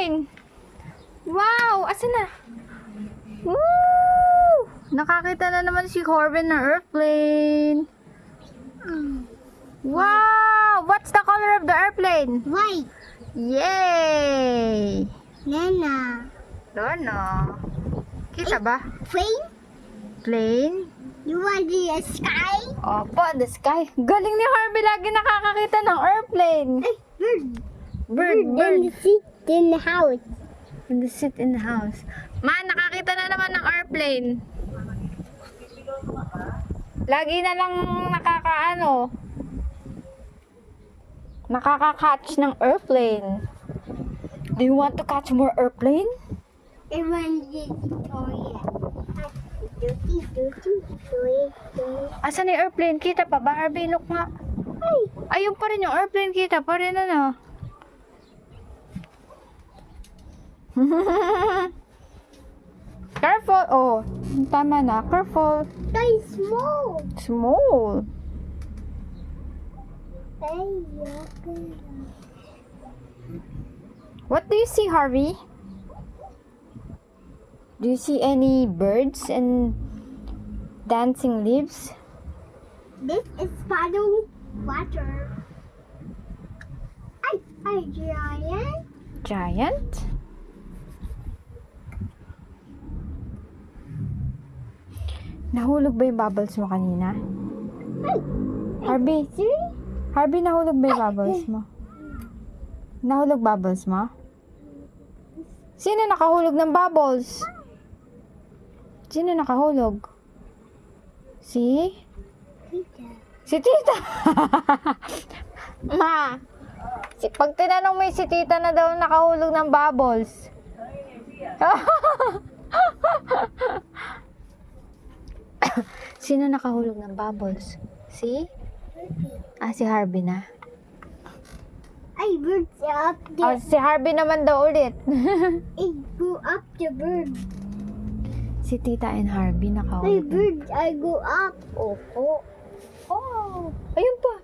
airplane. Wow! Asan na? Woo! Nakakita na naman si Corbin ng airplane. Wow! What's the color of the airplane? White. Yay! Nana. Dono. Kita ba? Plane? Plane? You want the sky? Opo, the sky. Galing ni Harvey, lagi nakakakita ng airplane. Hey, bird. Bird, In bird. the seat in the house. In the seat in the house. Ma, nakakita na naman ng airplane. Lagi na lang nakaka-catch ng airplane. Do you want to catch more airplane? It runs the toilet. Asan yung airplane? Kita pa ba, Harvey? Look nga. Ay, Ayun pa rin yung airplane. Kita pa rin, ano? Careful. Oh, tama na. Careful. they small. Small. Hey, okay. What do you see, Harvey? Do you see any birds and dancing leaves? This is puddle water. I giant. Giant? Nahulog ba yung bubbles mo kanina? Harvey? See? Harvey, nahulog ba yung bubbles mo? Nahulog bubbles mo? Sino nakahulog ng bubbles? Sino nakahulog? Si? Tita. Si Tita! Ma! Pag tinanong mo yung si Tita na daw nakahulog ng bubbles. Sino nakahulog ng bubbles? Si? Si Harvey na. I birds up Oh, there. si Harvey naman daw ulit. I go up the bird. Si Tita and Harvey My nakahulog. bird, I go up. Opo. Oh, ayun pa.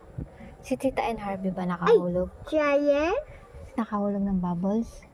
Si Tita and Harvey ba nakahulog? Giant. Nakahulog ng bubbles?